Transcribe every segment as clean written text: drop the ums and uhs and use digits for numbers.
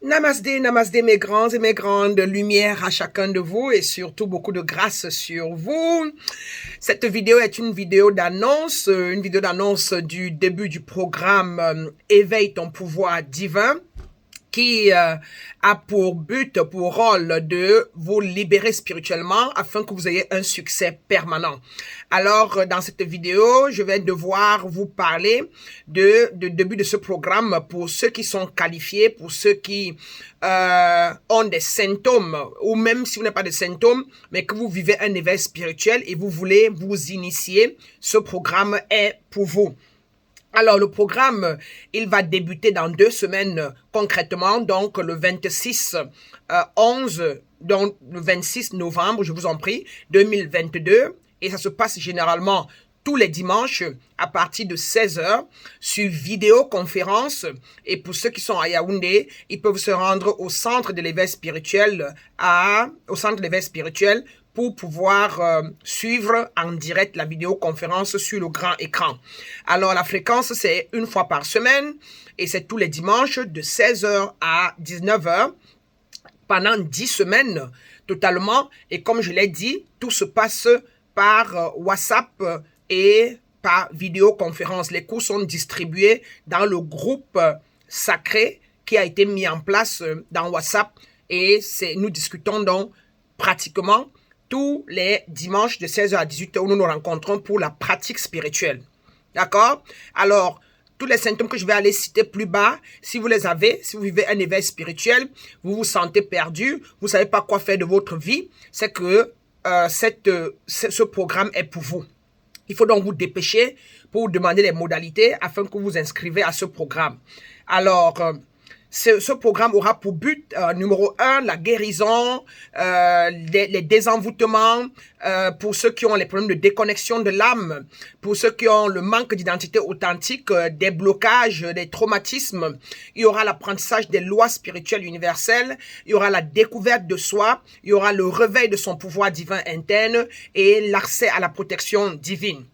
Namasté, namasté mes grands et mes grandes, lumière à chacun de vous et surtout beaucoup de grâce sur vous. Cette vidéo est une vidéo d'annonce du début du programme Éveille ton pouvoir divin, qui a pour but, pour rôle de vous libérer spirituellement afin que vous ayez un succès permanent. Alors, dans cette vidéo, je vais devoir vous parler du début de ce programme pour ceux qui sont qualifiés, pour ceux qui ont des symptômes, ou même si vous n'avez pas de symptômes, mais que vous vivez un éveil spirituel et vous voulez vous initier, ce programme est pour vous. Alors, le programme, il va débuter dans 2 semaines concrètement, donc le 26 novembre, je vous en prie, 2022. Et ça se passe généralement tous les dimanches à partir de 16h sur vidéoconférence. Et pour ceux qui sont à Yaoundé, ils peuvent se rendre au centre de l'éveil spirituel, pour pouvoir suivre en direct la vidéoconférence sur le grand écran. Alors, la fréquence, c'est 1 fois par semaine et c'est tous les dimanches de 16h à 19h pendant 10 semaines totalement. Et comme je l'ai dit, tout se passe par WhatsApp et par vidéoconférence. Les cours sont distribués dans le groupe sacré qui a été mis en place dans WhatsApp et nous discutons donc pratiquement tous les dimanches de 16h à 18h où nous nous rencontrons pour la pratique spirituelle. D'accord? Alors, tous les symptômes que je vais aller citer plus bas, si vous les avez, si vous vivez un éveil spirituel, vous vous sentez perdu, vous ne savez pas quoi faire de votre vie, c'est que ce programme est pour vous. Il faut donc vous dépêcher pour vous demander les modalités afin que vous vous inscrivez à ce programme. Alors, ce programme aura pour but, numéro 1, la guérison, les désenvoûtements, pour ceux qui ont les problèmes de déconnexion de l'âme, pour ceux qui ont le manque d'identité authentique, des blocages, des traumatismes. Il y aura l'apprentissage des lois spirituelles universelles, il y aura la découverte de soi, il y aura le réveil de son pouvoir divin interne et l'accès à la protection divine.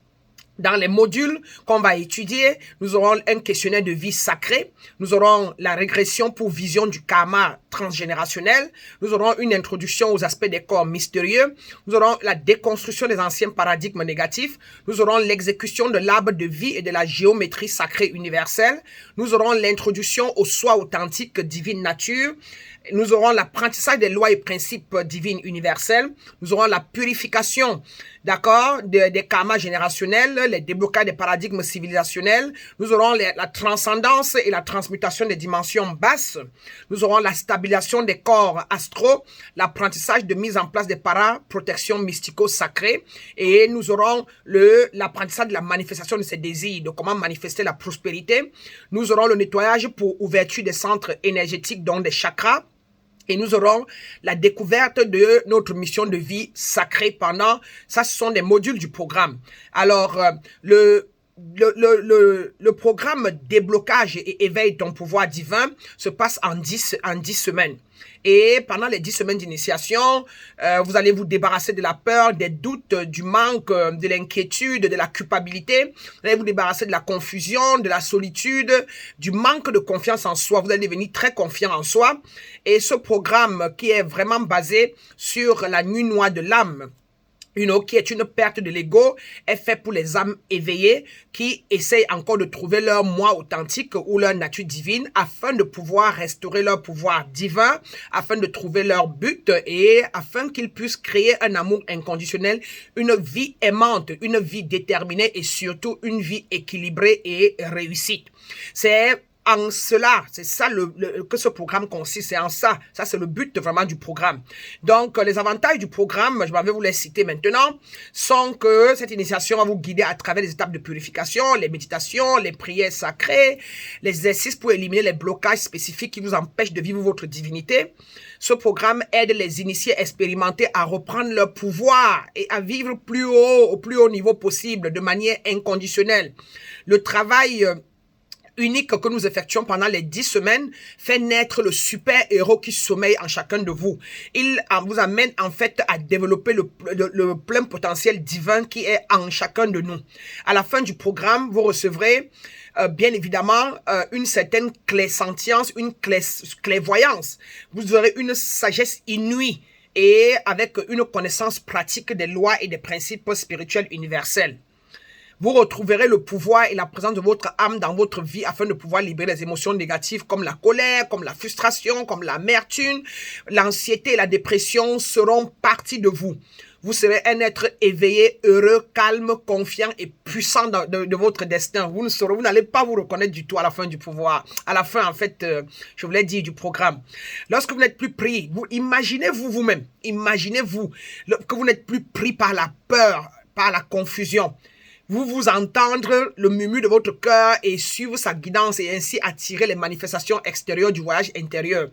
Dans les modules qu'on va étudier, nous aurons un questionnaire de vie sacré, nous aurons la régression pour vision du karma transgénérationnel, nous aurons une introduction aux aspects des corps mystérieux, nous aurons la déconstruction des anciens paradigmes négatifs, nous aurons l'exécution de l'arbre de vie et de la géométrie sacrée universelle, nous aurons l'introduction au soi authentique divine nature, nous aurons l'apprentissage des lois et principes divines universels, nous aurons la purification, d'accord, des karmas générationnels, les déblocages des paradigmes civilisationnels, nous aurons la transcendance et la transmutation des dimensions basses, nous aurons la stabilisation des corps astraux, l'apprentissage de mise en place des para-protections mystico-sacrées, et nous aurons l'apprentissage de la manifestation de ces désirs, de comment manifester la prospérité, nous aurons le nettoyage pour ouverture des centres énergétiques, donc des chakras, et nous aurons la découverte de notre mission de vie sacrée ça ce sont des modules du programme. Alors, le programme déblocage et éveil ton pouvoir divin se passe en 10 semaines. Et pendant les 10 semaines d'initiation, vous allez vous débarrasser de la peur, des doutes, du manque, de l'inquiétude, de la culpabilité. Vous allez vous débarrasser de la confusion, de la solitude, du manque de confiance en soi. Vous allez devenir très confiant en soi. Et ce programme qui est vraiment basé sur la nuit noire de l'âme, qui est une perte de l'ego, est fait pour les âmes éveillées qui essayent encore de trouver leur moi authentique ou leur nature divine afin de pouvoir restaurer leur pouvoir divin, afin de trouver leur but et afin qu'ils puissent créer un amour inconditionnel, une vie aimante, une vie déterminée et surtout une vie équilibrée et réussie. C'est en cela, c'est ça que ce programme consiste, c'est en ça. Ça, c'est le but vraiment du programme. Donc, les avantages du programme, je vais vous les citer maintenant, sont que cette initiation va vous guider à travers les étapes de purification, les méditations, les prières sacrées, les exercices pour éliminer les blocages spécifiques qui vous empêchent de vivre votre divinité. Ce programme aide les initiés expérimentés à reprendre leur pouvoir et à vivre au plus haut niveau possible, de manière inconditionnelle. Le travail unique que nous effectuons pendant les 10 semaines fait naître le super-héros qui sommeille en chacun de vous. Il vous amène en fait à développer le plein potentiel divin qui est en chacun de nous. À la fin du programme, vous recevrez bien évidemment, une certaine clairsentience, une clairvoyance. Vous aurez une sagesse inouïe et avec une connaissance pratique des lois et des principes spirituels universels. Vous retrouverez le pouvoir et la présence de votre âme dans votre vie afin de pouvoir libérer les émotions négatives comme la colère, comme la frustration, comme l'amertume. L'anxiété et la dépression seront partie de vous. Vous serez un être éveillé, heureux, calme, confiant et puissant de votre destin. Vous n'allez pas vous reconnaître du tout à la fin du pouvoir. À la fin, en fait, je voulais dire du programme. Lorsque vous n'êtes plus pris, imaginez-vous vous-même. Imaginez-vous que vous n'êtes plus pris par la peur, par la confusion. Vous entendre le murmure de votre cœur et suivre sa guidance et ainsi attirer les manifestations extérieures du voyage intérieur.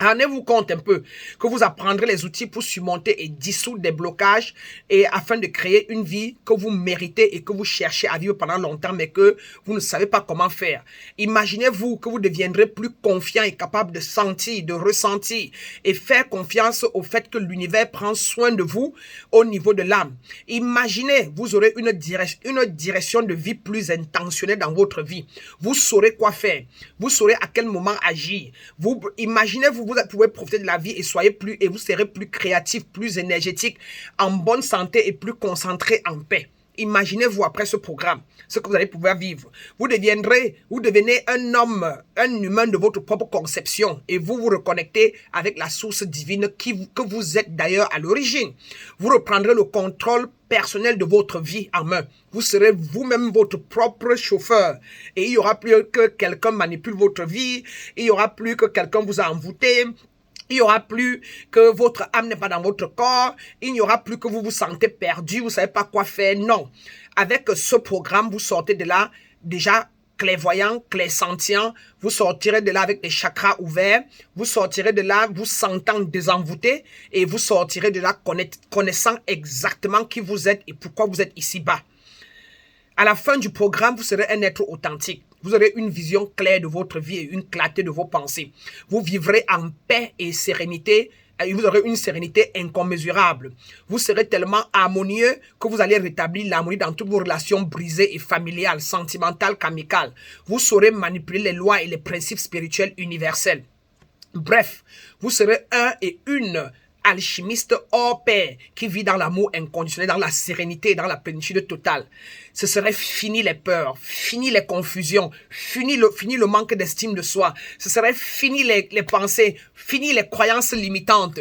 Rendez-vous compte un peu que vous apprendrez les outils pour surmonter et dissoudre des blocages et afin de créer une vie que vous méritez et que vous cherchez à vivre pendant longtemps mais que vous ne savez pas comment faire. Imaginez-vous que vous deviendrez plus confiant et capable de sentir, de ressentir et faire confiance au fait que l'univers prend soin de vous au niveau de l'âme. Imaginez, vous aurez une direction de vie plus intentionnelle dans votre vie. Vous saurez quoi faire. Vous saurez à quel moment agir. Imaginez-vous, vous pouvez profiter de la vie et vous serez plus créatif, plus énergétique, en bonne santé et plus concentré en paix. Imaginez-vous après ce programme, ce que vous allez pouvoir vivre. Vous devenez un homme, un humain de votre propre conception et vous vous reconnectez avec la source divine que vous êtes d'ailleurs à l'origine. Vous reprendrez le contrôle personnel de votre vie en main. Vous serez vous-même votre propre chauffeur et il n'y aura plus que quelqu'un manipule votre vie, il n'y aura plus que quelqu'un vous a envoûté. Il n'y aura plus que votre âme n'est pas dans votre corps. Il n'y aura plus que vous vous sentez perdu, vous ne savez pas quoi faire. Non. Avec ce programme, vous sortez de là déjà clairvoyant, clairsentient. Vous sortirez de là avec les chakras ouverts. Vous sortirez de là vous sentant désenvoûté. Et vous sortirez de là connaissant exactement qui vous êtes et pourquoi vous êtes ici-bas. À la fin du programme, vous serez un être authentique. Vous aurez une vision claire de votre vie et une clarté de vos pensées. Vous vivrez en paix et sérénité. Et vous aurez une sérénité incommensurable. Vous serez tellement harmonieux que vous allez rétablir l'harmonie dans toutes vos relations brisées et familiales, sentimentales, qu'amicales. Vous saurez manipuler les lois et les principes spirituels universels. Bref, vous serez un et une alchimiste hors pair qui vit dans l'amour inconditionnel, dans la sérénité et dans la plénitude totale. Ce serait fini les peurs, fini les confusions, fini le manque d'estime de soi. Ce serait fini les pensées, fini les croyances limitantes.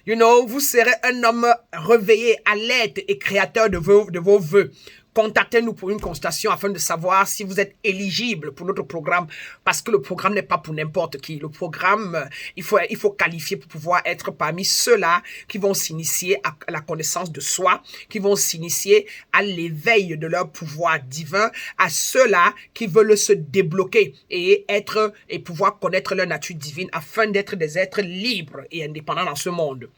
Vous serez un homme réveillé, alerte et créateur de vos vœux. Contactez-nous pour une consultation afin de savoir si vous êtes éligible pour notre programme parce que le programme n'est pas pour n'importe qui. Le programme, il faut qualifier pour pouvoir être parmi ceux-là qui vont s'initier à la connaissance de soi, qui vont s'initier à l'éveil de leur pouvoir divin, à ceux-là qui veulent se débloquer et pouvoir connaître leur nature divine afin d'être des êtres libres et indépendants dans ce monde.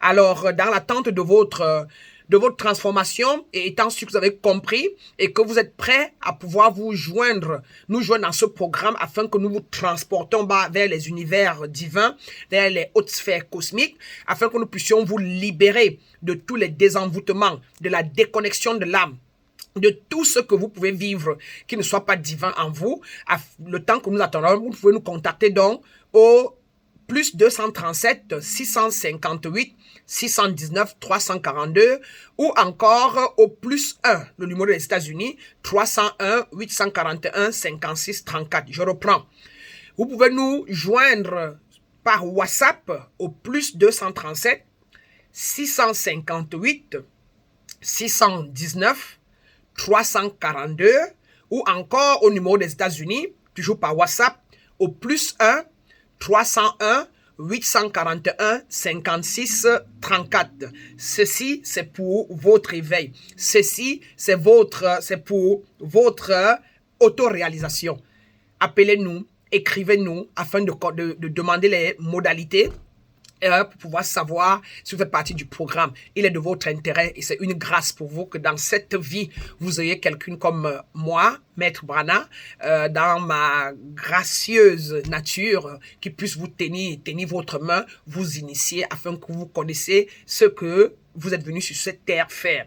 Alors, dans l'attente de votre transformation et étant sûr que vous avez compris et que vous êtes prêts à pouvoir nous joindre dans ce programme afin que nous vous transportons vers les univers divins, vers les hautes sphères cosmiques, afin que nous puissions vous libérer de tous les désenvoûtements, de la déconnexion de l'âme, de tout ce que vous pouvez vivre qui ne soit pas divin en vous. Le temps que nous attendons, vous pouvez nous contacter donc au plus 237 658 619 342 ou encore au plus 1, le numéro des États-Unis, 301 841 56 34. Je reprends. Vous pouvez nous joindre par WhatsApp au plus 237 658 619 342 ou encore au numéro des États-Unis, toujours par WhatsApp, au plus 1 301 841 56 34. Ceci, c'est pour votre éveil. Ceci, c'est pour votre autoréalisation. Appelez-nous, écrivez-nous afin de demander les modalités pour pouvoir savoir si vous faites partie du programme. Il est de votre intérêt et c'est une grâce pour vous que dans cette vie, vous ayez quelqu'un comme moi Maître Brana, dans ma gracieuse nature, qui puisse vous tenir votre main, vous initier afin que vous connaissiez ce que vous êtes venu sur cette terre faire.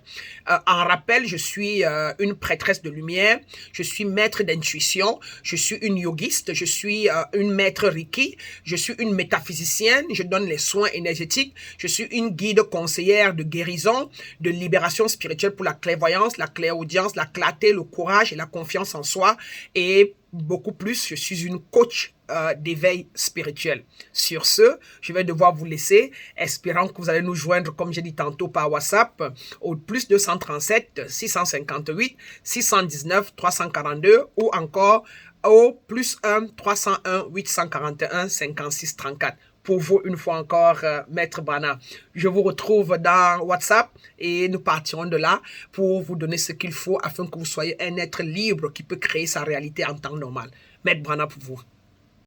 En rappel, je suis une prêtresse de lumière, je suis maître d'intuition, je suis une yogiste, je suis une maître Reiki, je suis une métaphysicienne, je donne les soins énergétiques, je suis une guide conseillère de guérison, de libération spirituelle pour la clairvoyance, la clairaudience, la clarté, le courage et la confiance en soi, et beaucoup plus, je suis une coach d'éveil spirituel. Sur ce, je vais devoir vous laisser, espérant que vous allez nous joindre, comme j'ai dit tantôt, par WhatsApp, au plus 237 658 619 342 ou encore au plus 1 301 841 56 34. Pour vous, une fois encore, Maître Brana. Je vous retrouve dans WhatsApp et nous partirons de là pour vous donner ce qu'il faut afin que vous soyez un être libre qui peut créer sa réalité en temps normal. Maître Brana pour vous.